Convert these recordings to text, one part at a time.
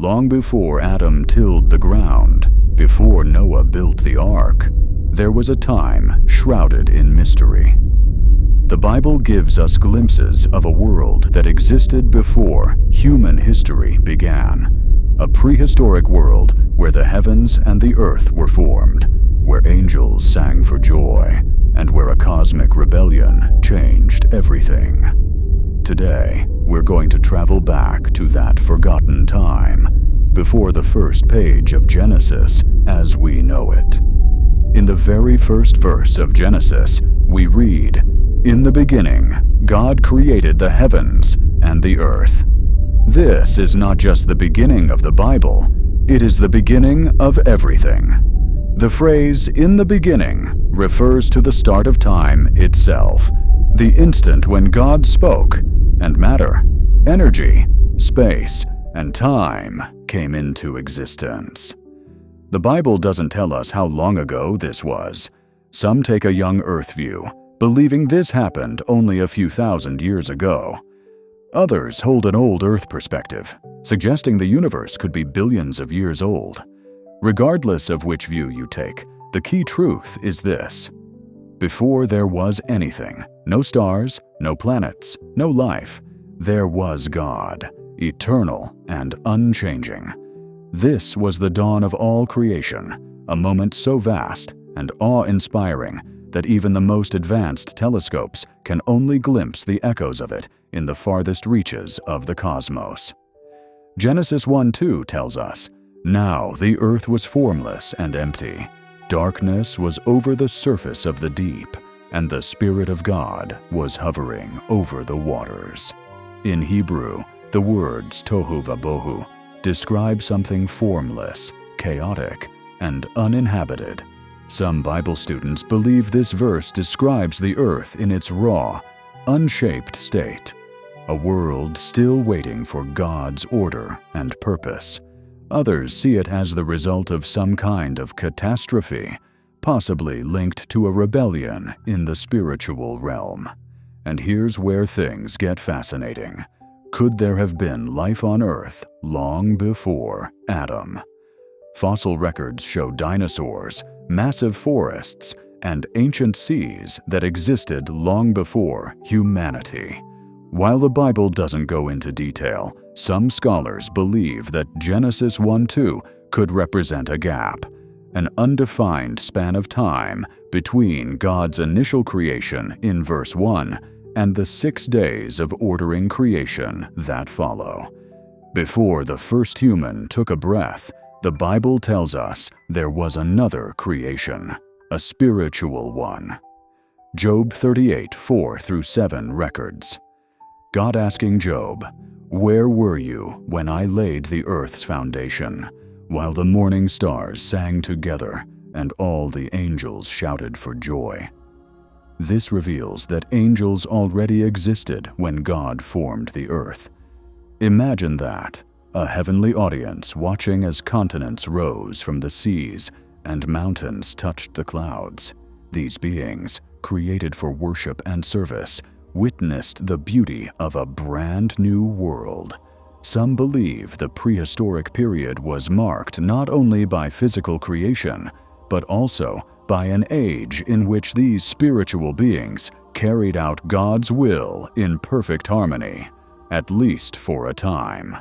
long before Adam tilled the ground, before Noah built the ark, there was a time shrouded in mystery. The Bible gives us glimpses of a world that existed before human history began, a prehistoric world where the heavens and the earth were formed, where angels sang for joy, and where a cosmic rebellion changed everything. Today, we're going to travel back to that forgotten time, before the first page of Genesis as we know it. In the very first verse of Genesis, we read, "In the beginning, God created the heavens and the earth." This is not just the beginning of the Bible, it is the beginning of everything. The phrase, "in the beginning," refers to the start of time itself, the instant when God spoke, and matter, energy, space, and time came into existence. The Bible doesn't tell us how long ago this was. Some take a young Earth view, believing this happened only a few thousand years ago. Others hold an old Earth perspective, suggesting the universe could be billions of years old. Regardless of which view you take, the key truth is this: before there was anything, no stars, no planets, no life, there was God, eternal and unchanging. This was the dawn of all creation, a moment so vast and awe-inspiring that even the most advanced telescopes can only glimpse the echoes of it in the farthest reaches of the cosmos. Genesis 1:2 tells us, "Now the earth was formless and empty. Darkness was over the surface of the deep, and the Spirit of God was hovering over the waters." In Hebrew, the words tohu vabohu describe something formless, chaotic, and uninhabited. Some Bible students believe this verse describes the earth in its raw, unshaped state, a world still waiting for God's order and purpose. Others see it as the result of some kind of catastrophe, possibly linked to a rebellion in the spiritual realm. And here's where things get fascinating. Could there have been life on Earth long before Adam? Fossil records show dinosaurs, massive forests, and ancient seas that existed long before humanity. While the Bible doesn't go into detail, some scholars believe that Genesis 1:2 could represent a gap, an undefined span of time between God's initial creation in verse 1 and the 6 days of ordering creation that follow. Before the first human took a breath, the Bible tells us there was another creation, a spiritual one. Job 38:4-7 records, God asking Job, "Where were you when I laid the earth's foundation, while the morning stars sang together and all the angels shouted for joy?" This reveals that angels already existed when God formed the earth. Imagine that, a heavenly audience watching as continents rose from the seas and mountains touched the clouds. These beings, created for worship and service, witnessed the beauty of a brand new world. Some believe the prehistoric period was marked not only by physical creation, but also by an age in which these spiritual beings carried out God's will in perfect harmony, at least for a time.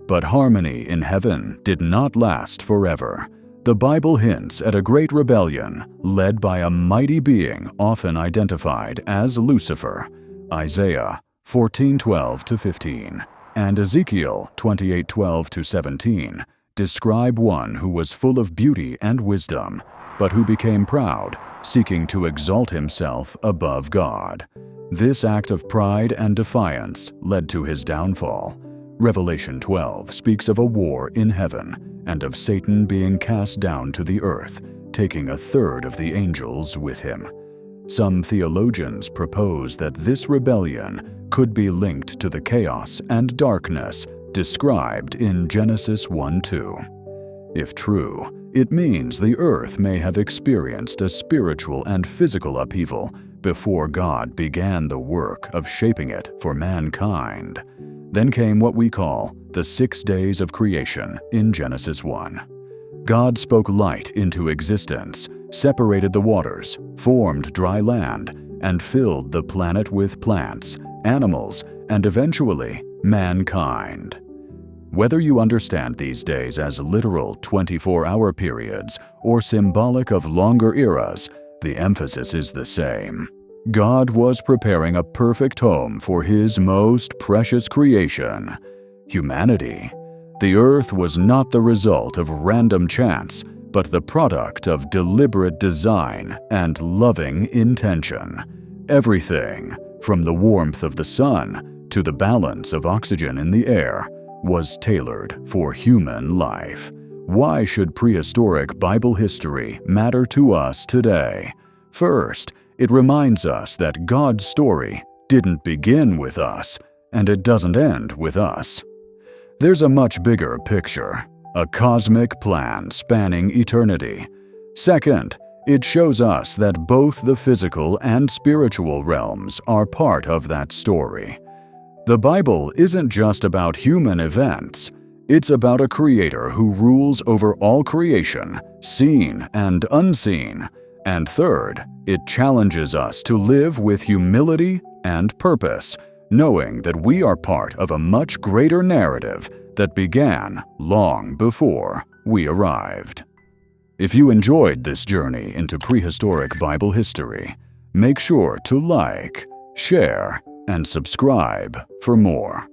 But harmony in heaven did not last forever. The Bible hints at a great rebellion led by a mighty being often identified as Lucifer, Isaiah 14:12-15, and Ezekiel 28:12-17 describe one who was full of beauty and wisdom, but who became proud, seeking to exalt himself above God. This act of pride and defiance led to his downfall. Revelation 12 speaks of a war in heaven and of Satan being cast down to the earth, taking a third of the angels with him. Some theologians propose that this rebellion could be linked to the chaos and darkness described in Genesis 1:2. If true, it means the earth may have experienced a spiritual and physical upheaval before God began the work of shaping it for mankind. Then came what we call the 6 days of creation in Genesis 1. God spoke light into existence, separated the waters, formed dry land, and filled the planet with plants, animals, and eventually mankind. Whether you understand these days as literal 24-hour periods or symbolic of longer eras, the emphasis is the same. God was preparing a perfect home for His most precious creation, humanity. The earth was not the result of random chance, but the product of deliberate design and loving intention. Everything, from the warmth of the sun to the balance of oxygen in the air, was tailored for human life. Why should prehistoric Bible history matter to us today? First, it reminds us that God's story didn't begin with us, and it doesn't end with us. There's a much bigger picture, a cosmic plan spanning eternity. Second, it shows us that both the physical and spiritual realms are part of that story. The Bible isn't just about human events. It's about a creator who rules over all creation, seen and unseen. And third, it challenges us to live with humility and purpose, knowing that we are part of a much greater narrative that began long before we arrived. If you enjoyed this journey into prehistoric Bible history, make sure to like, share, and subscribe for more.